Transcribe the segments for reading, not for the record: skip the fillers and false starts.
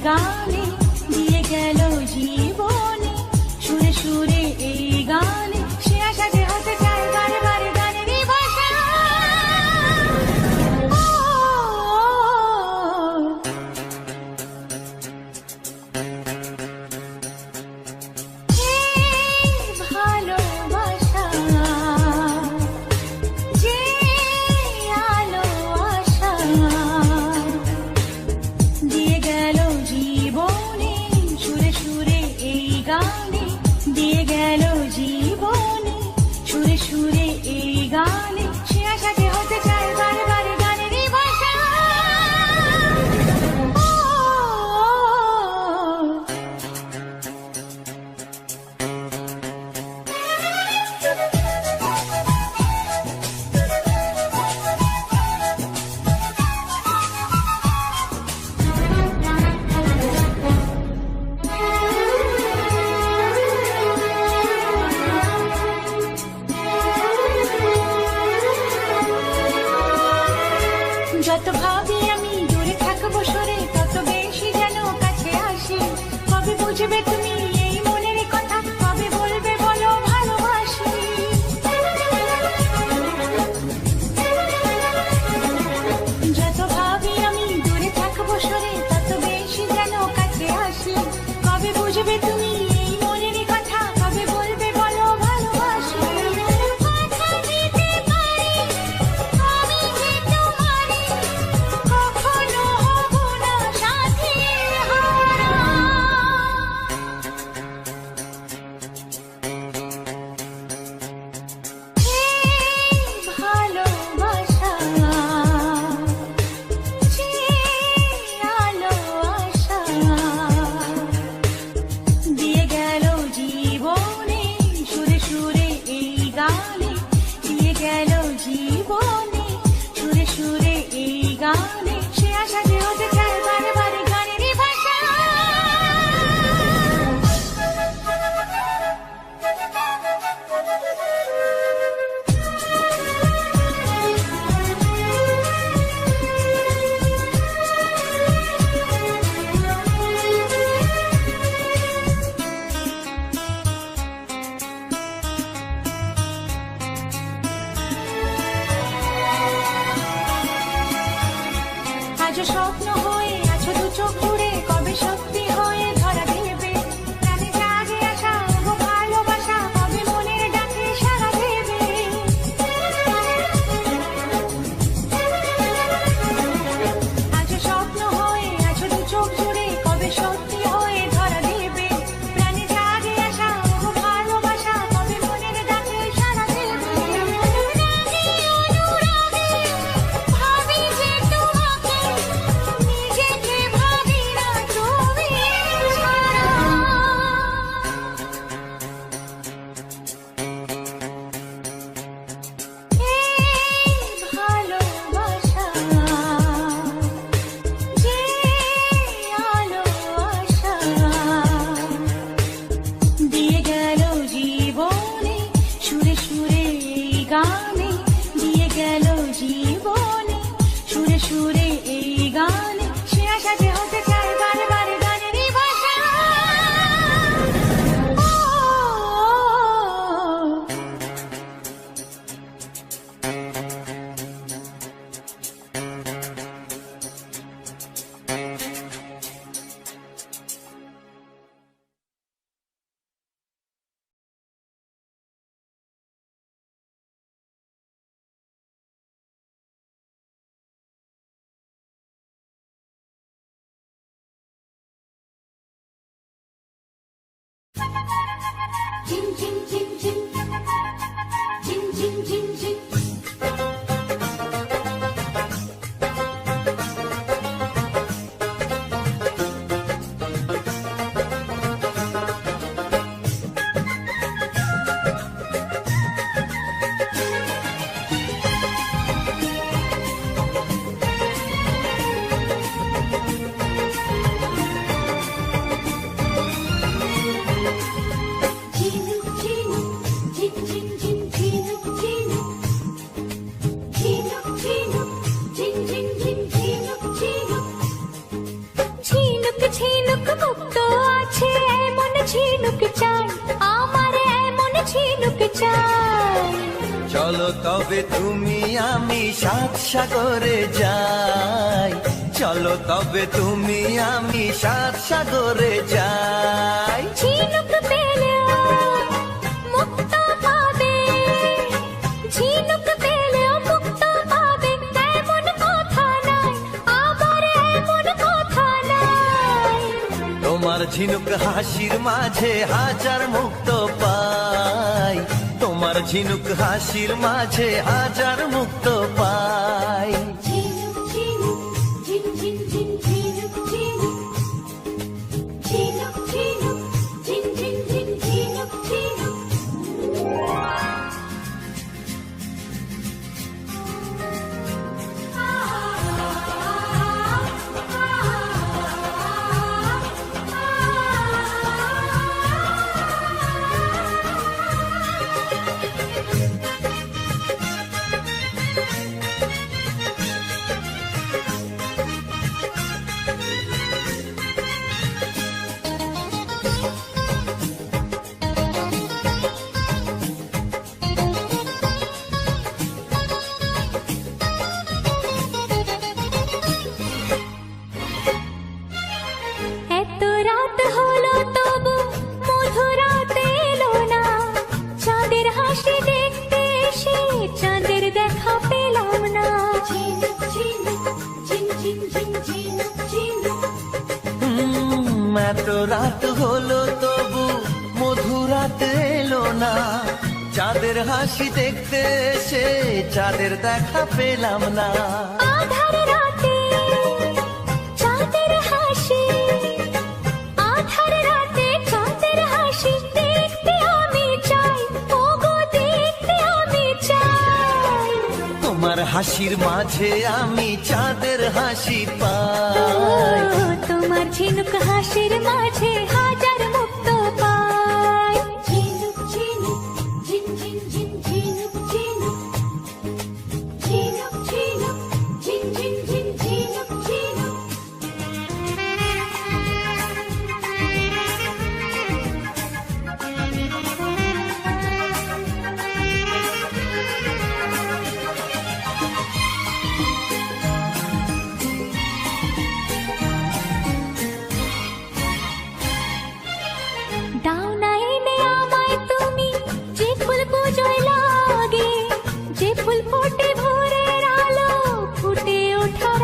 গানে দিয়ে গেল জীবনে সুরে সুরে এই গানে সে আশা যে হতে চায় বারে বারে গানেরই ভাষা ভালোবাসা যে আলো আশা দিয়ে গেল জীবনে সুরে সুরে এই গানে দিয়ে গেল জীবনে সুরে সুরে এই গানে সে আশা যে হতে চায় বারে বারে গানেরই ভাষা যত ভাবি আমি দূরে থাকবো সরে তত বেশি যেন কাছে আসি কবে বুঝবে তুমি এই মনের কথা কবে বলবে বলো ভালোবাসি যত ভাবি আমি দূরে থাকবো সরে তত বেশি যেন কাছে আসি কবে বুঝবে তুমি এই মনের কথা কবে বলবে বলো ভালোবাসি কথা দিতে পারি আমি যে তোমারই কখনো হব না সাথী হারা ভালোবাসা যে আলো আশা দিয়ে গেল জীবনে সুরে সুরে এই গানে দিয়ে গেল জীবনে সুরে সুরে এই গানে সে আশা যে হতে চায় বারে বারে গানেরই ভাষা আজ স্বপ্ন হয়ে আছো দু চোখ জুড়ে কবে সত্যি হয়ে ধরা দেবে প্রাণে জাগে আসা ও ভালোবাসা কবে মনের ডাকে সাড়া দেবে আজ স্বপ্ন হয়ে আছো দু চোখ জুড়ে কবে সত্যি হয়ে ধরা দেবে প্রাণে জাগে আসা ও ভালোবাসা কবে মনের ডাকে সাড়া দেবে রাগে অনুরাগে ভাবি যে তোমাকে নিজেকে ভাবি না তুমি ছাড়া ভালোবাসা যে আলো আশা দিয়ে গেল জীবনে সুরে সুরে এই গানে দিয়ে গেল জীবনে সুরে সুরে এই গানে সে আশা যে হতে চায় বারে বারে গানেরই ভাষা ঝিম ঝিম ঝিম ঝিম ঝিম ঝিম ঝিম ঝিম ঝিম ঝিম ঝিম ঝিম ঝিনুক মুক্ত আছে এমন ঝিনুক চাই, আমার এমন ঝিনুক চাই। চলো তবে তুমি আমি সাত সাগরে যাই, চলো তবে তুমি আমি সাত সাগরে যাই। ঝিনুক পেলেও মুক্ত পাবে, ঝিনুক পেলেও মুক্ত পাবে, এমন কথা নাই, আবার এমন কথা নাই। তোমার ঝিনুক হাসির মাঝে হাজার মুক্ত পাই, তোমার ঝিনুক হাসির মাঝে হাজার মুক্ত পাই। ঝিনুক ঝিনুক ঝিন ঝিন ঝিন ঝিনুক ঝিনুক, ঝিনুক ঝিনুক ঝিন ঝিন ঝিন ঝিনুক ঝিনুক। এত রাত হলো তবু মধুরাত এলো না, চাঁদের হাসি দেখতে এসে চাঁদের দেখা পেলাম না। ঝিনুক ঝিনুক ঝিন ঝিন ঝিন ঝিনুক ঝিনুক। এত রাত হলো তবু মধুরাত এলো না, চাঁদের হাসি দেখতে এসে চাঁদের দেখা পেলাম না। আধার রাতে চাঁদের হাসি, আধার রাতে চাঁদের হাসি দেখতে আমি চাই, ওগো দেখতে আমি চাই। তোমার হাসির মাঝে আমি চাঁদের হাসি ও, পাই। তোমার ঝিনুক হাসির মাঝে হাজার মুক্ত পাই। ঝিনুক ঝিনুক ঝিন ঝিন ঝিন ঝিনুক ঝিনুক, ঝিনুক ঝিনুক ঝিন ঝিন ঝিন ঝিনুক ঝিনুক। দাও না এনে আমায় তুমি যে ফুল পুজোয় লাগে, যে ফুল ফোটে ভোরের আলো ফুটে ওঠার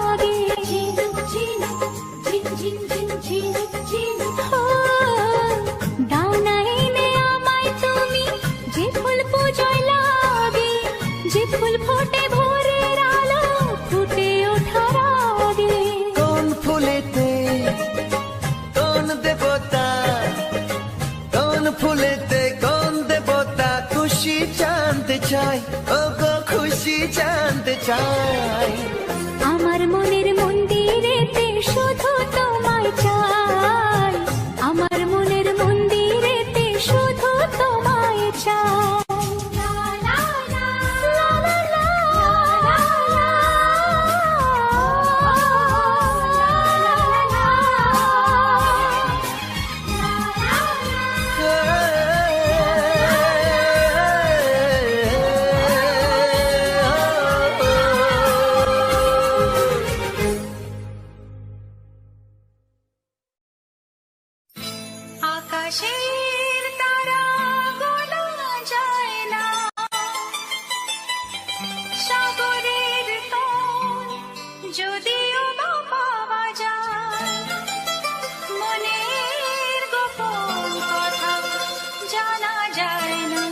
আগে। ঝিনুক ঝিনুক ঝিন ঝিন ঝিন ঝিনুক ঝিনুক। ও, দাও না এনে আমায় তুমি যে ফুল পুজোয় লাগে, যে ফুল ফোটে ভোরের আলো ফুটে ওঠার আগে। কোন ফুলেতে কোন দেবতা, কোন ফুলেতে কোন দেবতা খুশি জানতে চাই, ও গো খুশি জানতে চাই। আমার মনের মন্দিরেতে শুধু তোমায় চাই, আমার মনের মন্দিরেতে শুধু তোমায় চাই। লা লা লা, লা লা লা, লা লা লা, লা লা লা। আকাশের তারা গোনা যায় না, সাগরের তল যদিও বা পাওয়া যায়, মনের গোপন কথা জানা যায় না।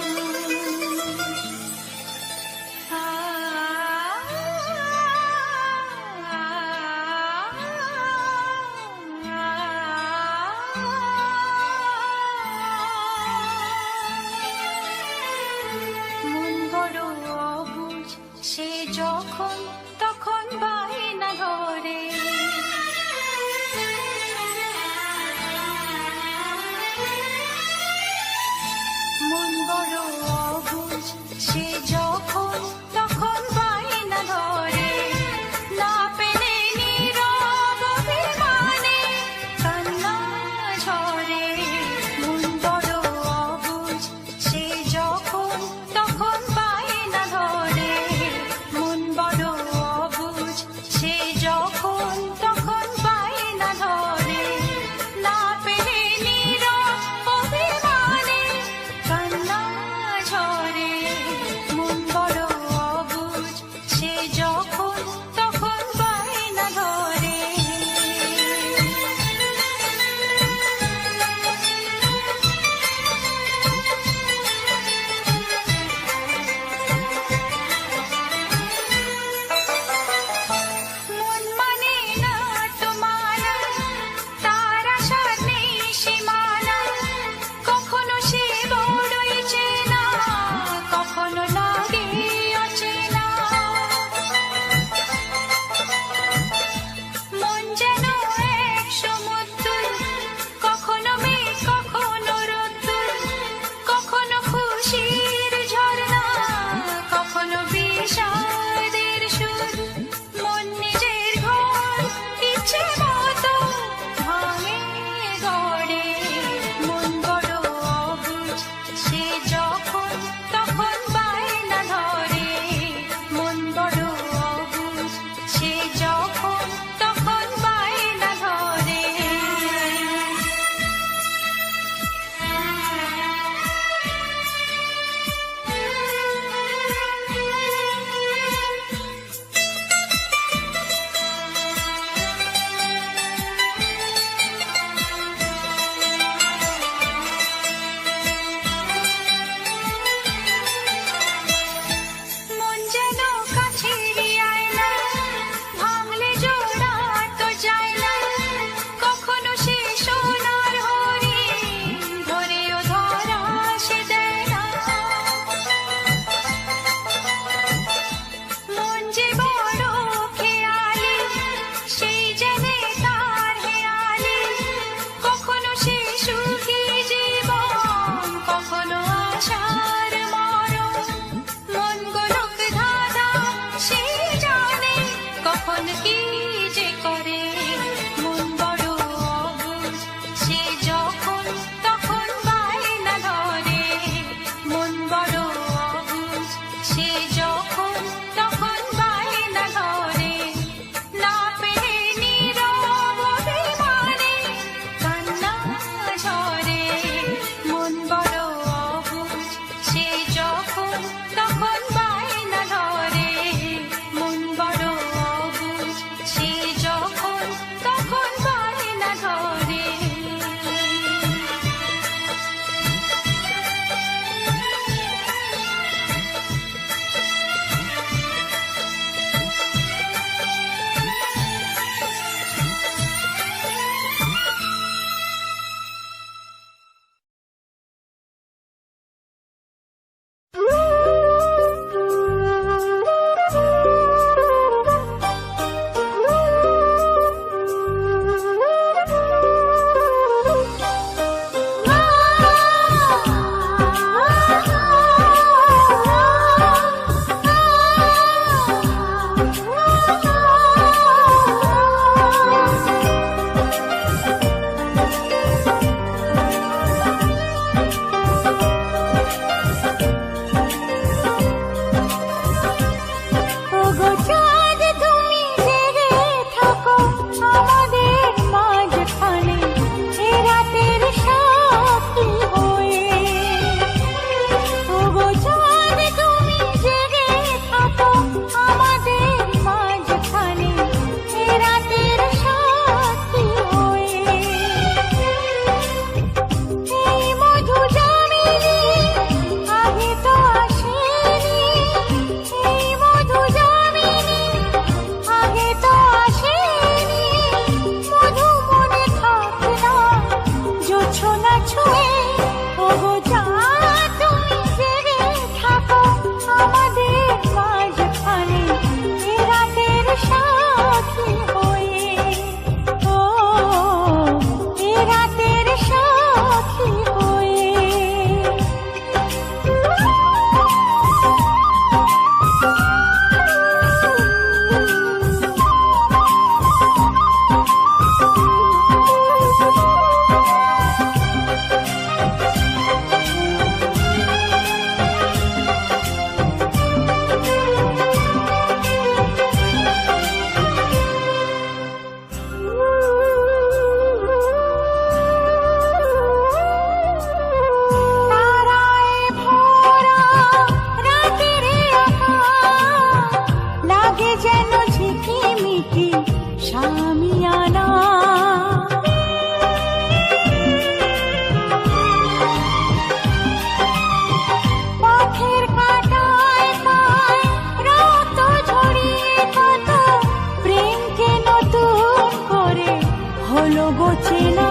হলো গো চেনা,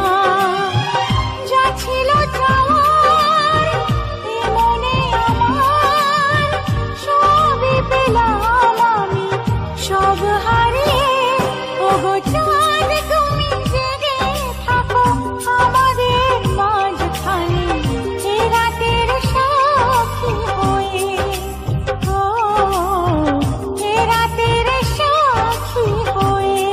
যা ছিল চাওয়ার এ মনে আমার, সবই পেলাম আমি সব হারিয়ে। ওগো চাঁদ তুমি জেগে থাকো আমাদের মাঝখানে, এ রাতের সাক্ষী হয়ে, ও এ রাতের সাক্ষী হয়ে।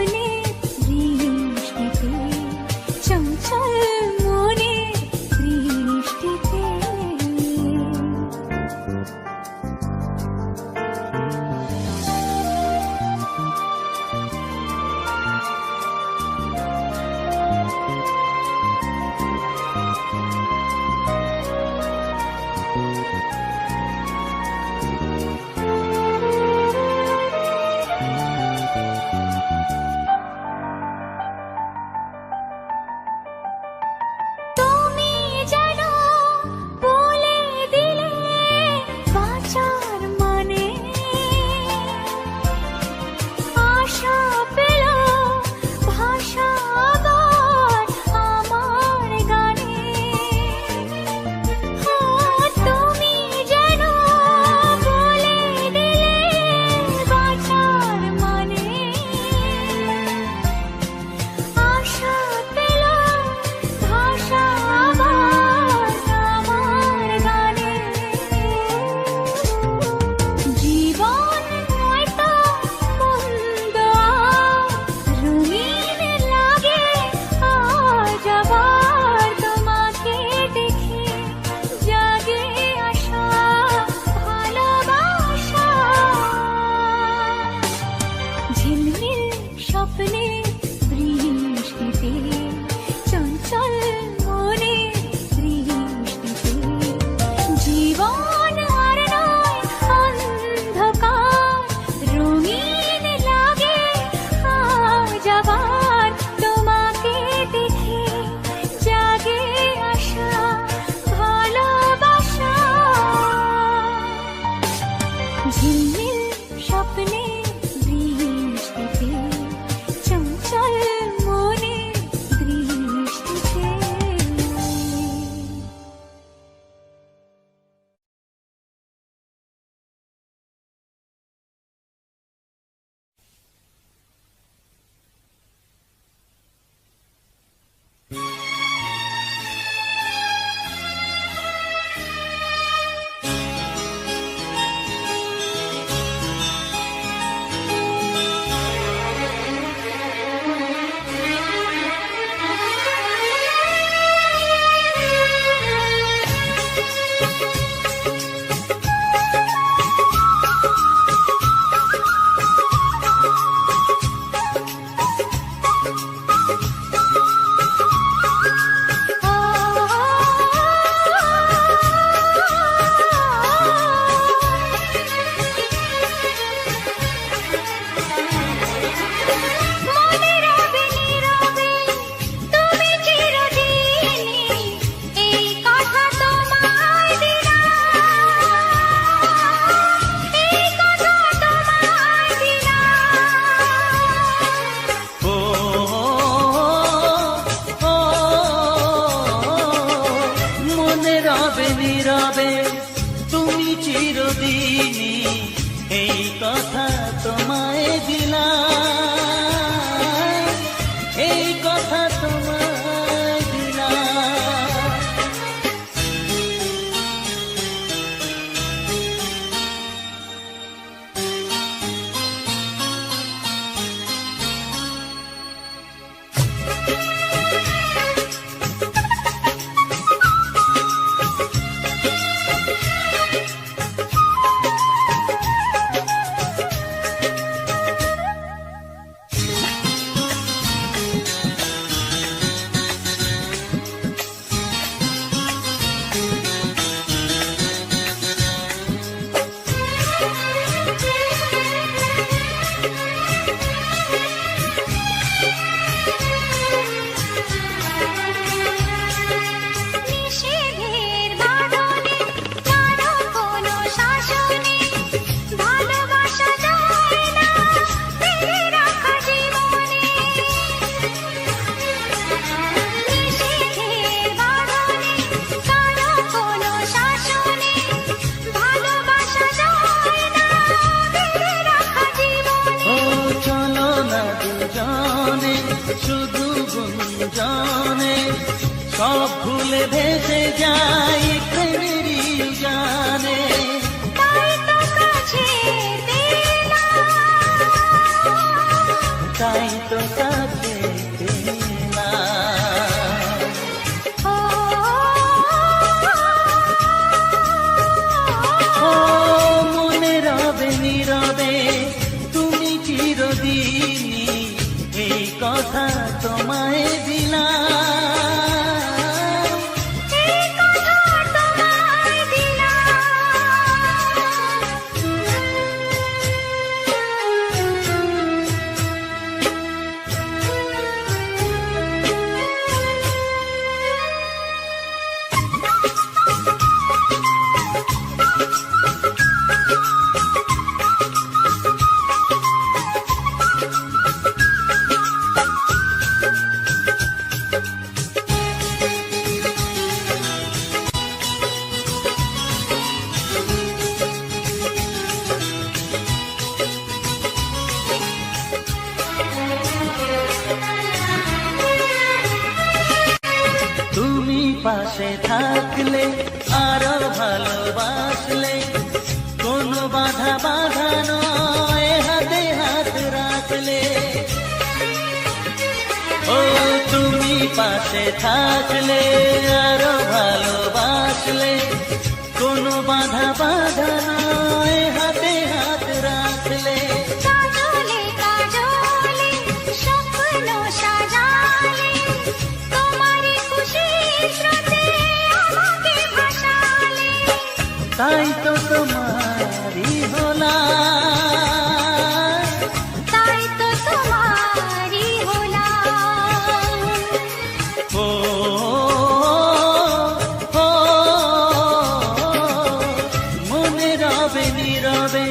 স্বপ্নের বৃষ্টিতে, চঞ্চল মনের বৃষ্টিতে। তুমি যেন বলে দিলে বাঁচার মানে, আশা পেল ভাষা আবার আমার গানে। তুমি যেন বলে দিলে বাঁচার মানে, আশা পেল ভাষা আবার আমার গানে। জীবন হয়তো মন্দ রঙিন লাগে, আজ আবার তোমাকে দেখে জাগে আশা ভালোবাসা। ঝিলমিল স্বপ্নের বৃষ্টিতে, চঞ্চল মনের বৃষ্টিতে। জীবন আর নয় অন্ধকার, রঙিন লাগে আজ আবার তোমাকে দেখে জাগে আশা ভালোবাসা। ঝিলমিল স্বপ্নের বৃষ্টিতে, চঞ্চল মনের বৃষ্টিতে। মনে রবে নীরবে তুমি চিরদিনই, এই কথা তোমায় দিলাম, এই কথা তোমায় দিলাম। ও ও, মনে রবে নীরবে তুমি চিরদিনই, এই কথা তোমায় দিলাম, এই কথা তোমায় দিলাম। নিষেধের বাঁধনে, কারো কোনো শাসনে, ভালোবাসা যায় না ফেলে রাখা জীবনে। নিষেধের বাঁধনে, কারো কোনো শাসনে, ভালোবাসা যায় না ফেলে রাখা জীবনে। ও চলো না দুজনে শুধু গুঞ্জনে, সব ভুলে ভেসে যাই প্রেমেরই জানে। তাই তো কাছে দিলাম, তাই তো কাছে পেলাম। ও মনে রবে নীরবে তুমি চিরদিনই, এই কথা তোমায় দিলাম। তুমি পাশে থাকলে আরো ভালোবাসলে, কোনো বাধা বাধা নয় হাতে হাত রাখলে। ও তুমি পাশে থাকলে আরো ভালোবাসলে, কোনো বাধা বাধা নয় হাতে হাত রাখলে। কাজলে কাজলে স্বপ্ন সাজালে, তোমারই খুশির স্রোতে আমাকে ভাসালে। তাই তো তোমারই হলাম, তাই তো তোমারই হলাম। ও ও, মনে রবে নীরবে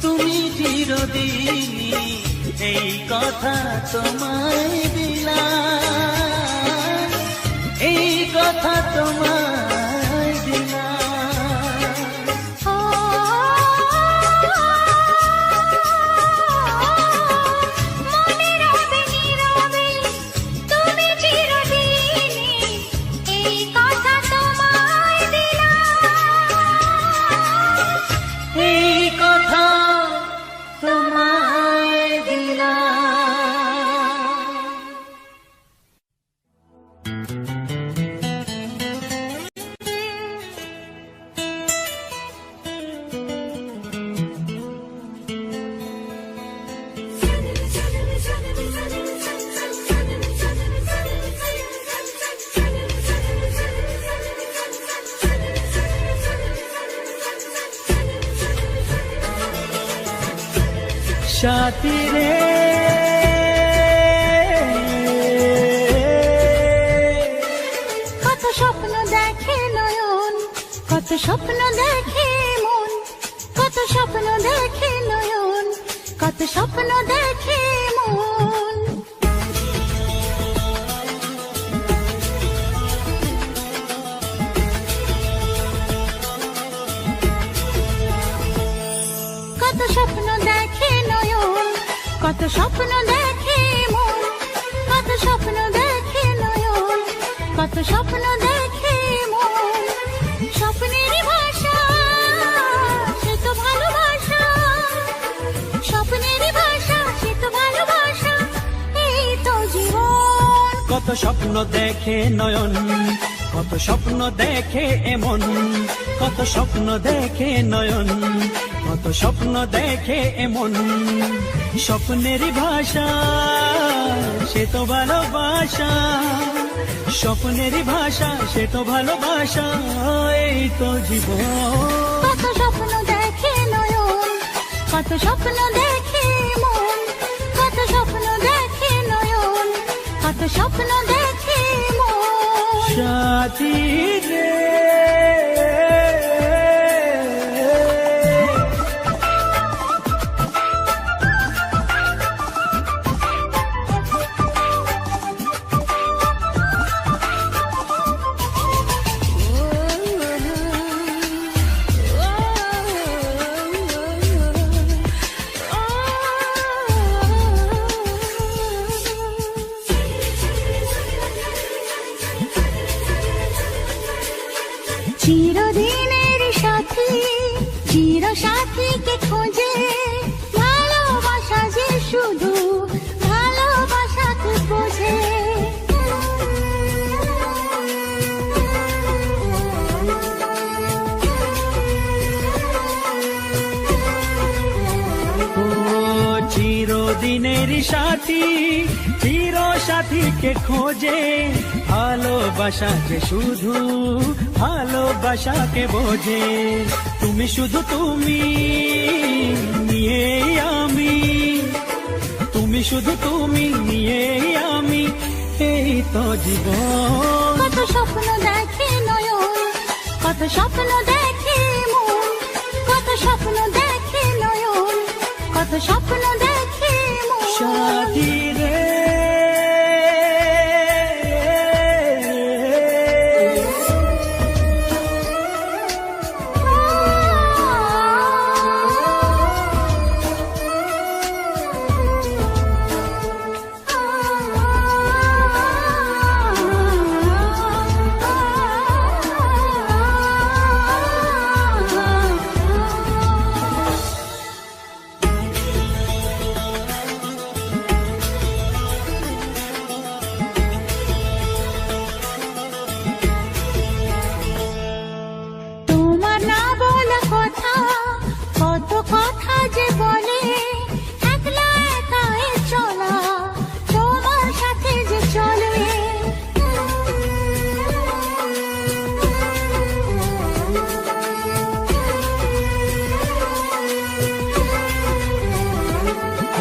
তুমি চিরদিনই, এই কথা তোমায় দিলাম, এই কথা তোমায় দিলাম। ও মনে রবে নীরবে তুমি চিরদিনই, এই কথা তোমায় দিলাম, এই কথা তোমায় দিলাম। সাথী রে কত স্বপ্ন দেখে নয়ন, কত স্বপ্ন দেখে মন, কত স্বপ্ন দেখে নয়ন, কত স্বপ্ন দেখে মন। কত স্বপ্ন দেখে নয়ন, কত স্বপ্ন দেখে মন, কত স্বপ্ন দেখে নয়ন, কত স্বপ্ন দেখে মন। স্বপ্নেরই ভাষা সে তো ভালোবাসা, স্বপ্নেরই ভাষা সে তো ভালোবাসা, এই তো জীবন। কত স্বপ্ন দেখে নয়ন, কত স্বপ্ন দেখে এমন, কত স্বপ্ন দেখে নয়ন, কত স্বপ্ন দেখে এমন। স্বপ্নেরই ভাষা সে তো ভালোবাসা, স্বপ্নেরই ভাষা সে তো ভালোবাসা, এই তো জীবন। কত স্বপ্ন দেখে নয়ন, কত স্বপ্ন দেখে মন, কত স্বপ্ন দেখে নয়ন, কত স্বপ্ন দেখে মন। সাথী রে Oh জীবনেরই সাথী চির সাথীকে খোঁজে, ভালোবাসা যে শুধু ভালোবাসাকে বোঝে। তুমি শুধু তুমি নিয়ে আমি, তুমি শুধু তুমি নিয়ে আমি, এই তো জীবন। কত স্বপ্ন দেখে নয়ন, কত স্বপ্ন দেখে মন, কত স্বপ্ন দেখে নয়ন, কত স্বপ্ন দেখে মন। সাথী রে তোমার না বলা কথা, কত কথা যে বলে, একলা একাই চলা তোমার সাথে যে চলবে।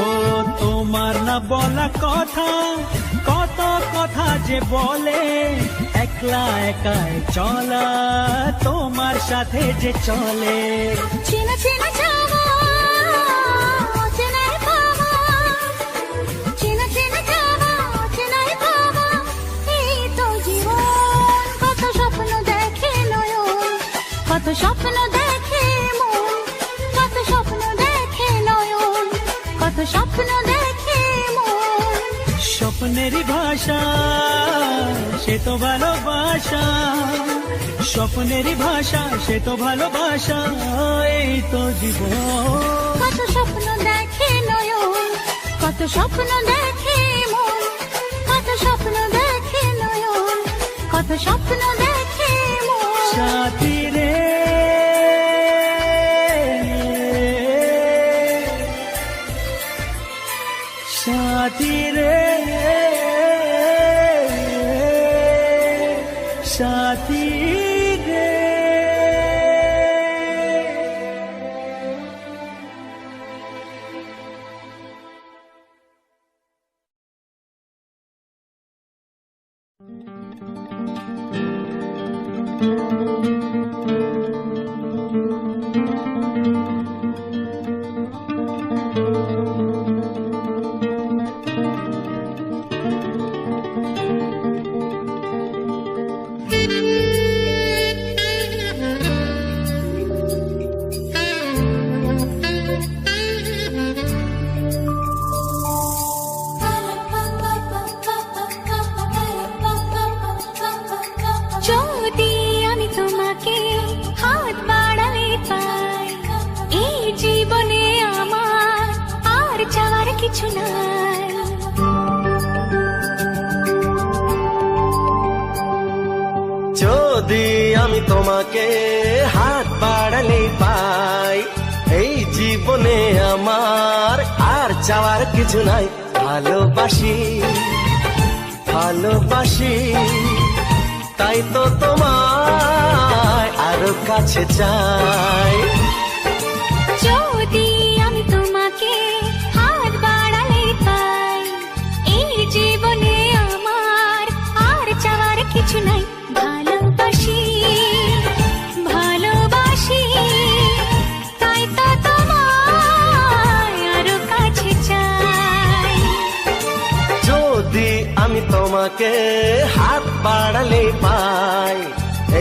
ও তোমার না বলা কথা, কত কথা যে বলে, একলা একাই চলা তোমার সাথে যে চলে। চেনা চেনা যাওয়া, অচেনাই পাওয়া, চেনা চেনা যাওয়া, অচেনাই পাওয়া, এই তো জীবন। কত স্বপ্ন দেখে নয়ন, কত স্বপ্ন দেখে মন, কত স্বপ্ন দেখে নয়ন, কত স্বপ্ন দেখে মন। স্বপ্নেরই ভাষা সে তো ভালোবাসা, স্বপ্নেরই ভাষা সে তো ভালোবাসা, এই তো জীবন। কত স্বপ্ন দেখে নয়ন, কত স্বপ্ন দেখে মন, কত স্বপ্ন দেখে নয়ন, কত স্বপ্ন দেখে মন। সাথী রে সাথী রে সাথী রে। যদি আমি তোমাকে হাত বাড়ালে পাই, এই জীবনে আমার আর চাওয়ার কিছু নাই। যদি আমি তোমাকে হাত বাড়ালে পাই, এই জীবনে আমার আর চাওয়ার কিছু নাই। ভালোবাসি ভালোবাসি, তাই তো তোমায় আরো কাছে চাই। যদি আমি তোমাকে হাত বাড়ালে পাই, এই জীবনে আমার আর চাওয়ার কিছু নাই। ভালোবাসি ভালোবাসি, তাই তো তোমায় আরো কাছে চাই। যদি আমি তোমাকে হাত বাড়ালে পাই,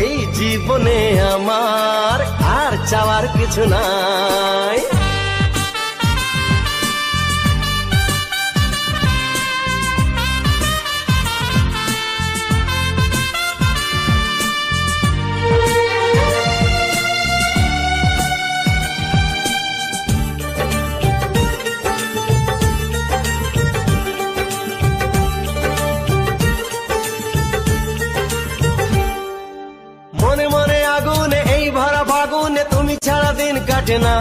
এই জীবনে আমার আর চাওয়ার কিছু নাই। মনে মনে আগুনে এই ভরা ফাগুনে তুমি ছাড়া দিন কাটে না।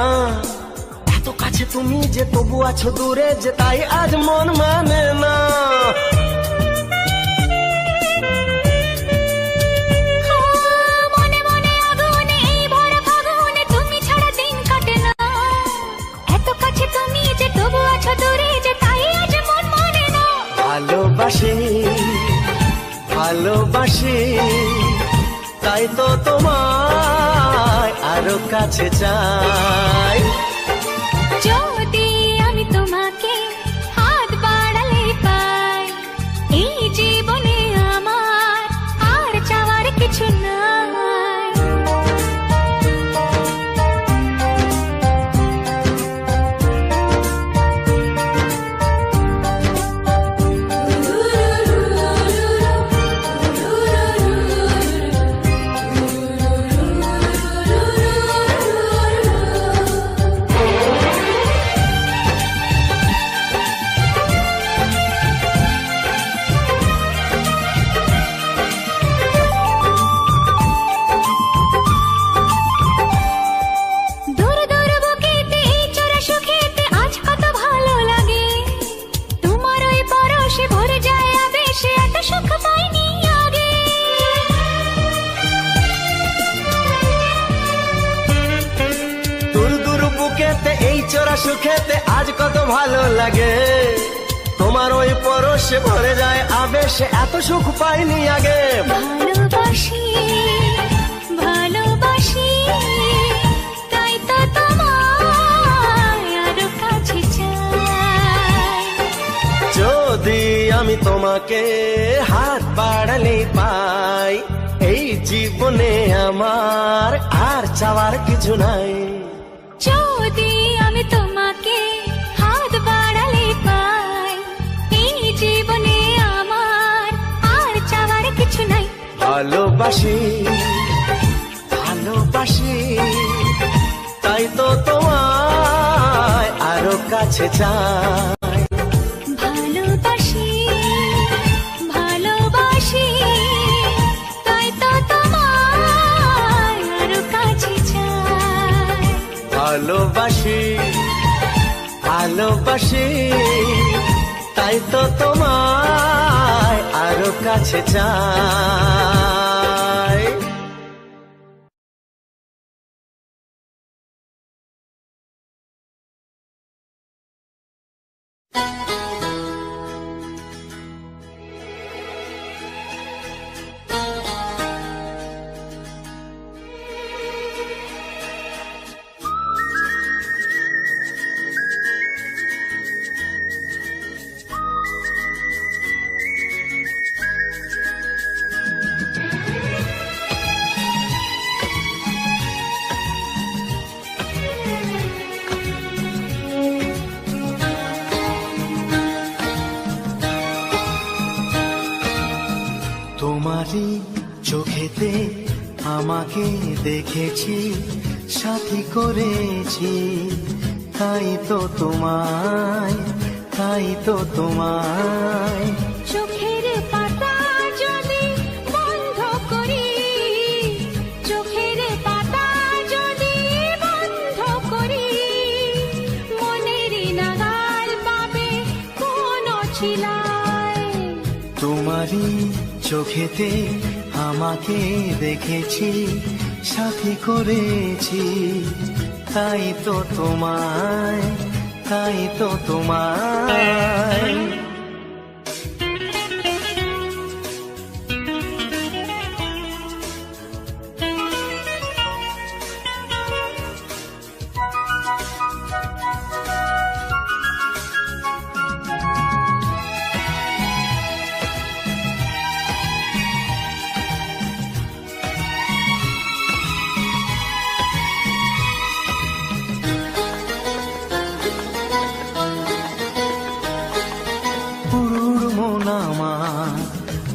এত কাছে তুমি যে তবু আছো দূরে, যে তাই আজ মন মানে না। মনে মনে আগুনে এই ভরা ফাগুনে তুমি ছাড়া দিন কাটে না। এত কাছে তুমি যে তবু আছো দূরে, যে তাই আজ মন মানে না। ভালোবাসি ভালোবাসি, তাই তো তোমায় আরো কাছে চাই। যদি আমি তোমাকে হাত বাড়ালে পাই, এই জীবনে আমার আর চাওয়ার কিছু নাই। দূর দূর বুকেতে এই চোরা সুখেতে আজ কত ভালো লাগে। তোমার ওই পরশে ভরে যায় আবেশে, এত সুখ পাইনি আগে। দূর দূর বুকেতে এই চোরা সুখেতে আজ কত ভালো লাগে। তোমার ওই পরশে ভরে যায় আবেশে, এত সুখ পাইনি আগে। ভালোবাসি ভালোবাসি, তাই তো তোমায় আরো কাছে চাই। যদি আমি তোমাকে হাত বাড়ালে পাই, এই জীবনে আমার আর চাওয়ার কিছু নাই। যদি আমি তোমাকে হাত বাড়ালে পাই, এই জীবনে আমার আর চাওয়ার কিছু নাই। ভালোবাসি ভালোবাসি, তাই তো তোমায় আরো কাছে চাই। ভালোবাসি ভালোবাসি, তাই তো তোমায় আরো কাছে চাই। ভালোবাসি ভালোবাসি, তাই তো তোমায় আরো কাছে চাই। তোমারই চোখেতে আমাকে দেখেছি, সাথী করেছি, তাই তো তোমায়, তাই তো তোমায়। চোখের পাতা যদি বন্ধ করি, চোখের পাতা যদি বন্ধ করি, মনের নাগাল পাবে কোন ছিলায়। তোমারই চোখেতে আমাকে দেখেছি, সাথী করেছি, তাই তো তোমায়, তাই তো তোমায়।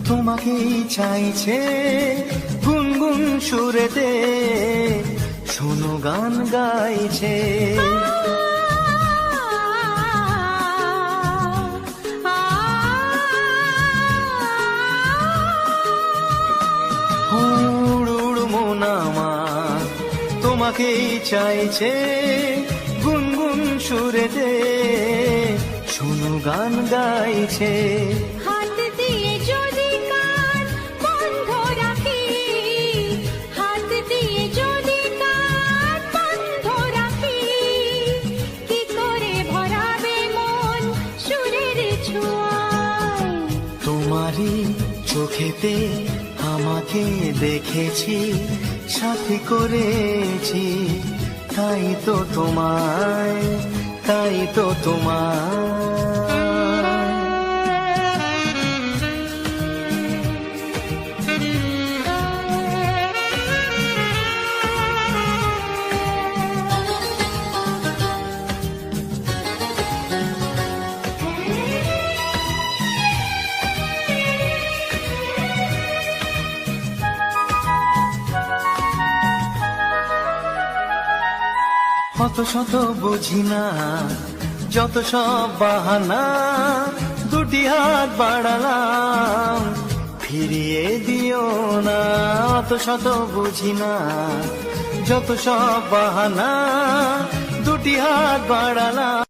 তোমাকেই চাইছে, গুনগুন সুরেতে শোনো গান গাইছে। উড় মন আমার তোমাকেই চাইছে, গুনগুন সুরেতে শুনু গান গাইছে। হাত দিয়ে যদি কান বন্ধ রাখি, হাত দিয়ে যদি কান বন্ধ রাখি, কি করে ভরাবে মন সুরের ছোঁয়ায়। তোমারই চোখেতে আমাকে দেখেছি, সাথী করেছি, তাই তো তোমায়, তাই তো তোমায়। কত শত বুঝি না, যত সব বাহানা, দুটি হাত বাড়ালাম, ফিরিয়ে দিও না। অত শত বুঝি না, যত সব বাহানা, দুটি হাত বাড়ালাম।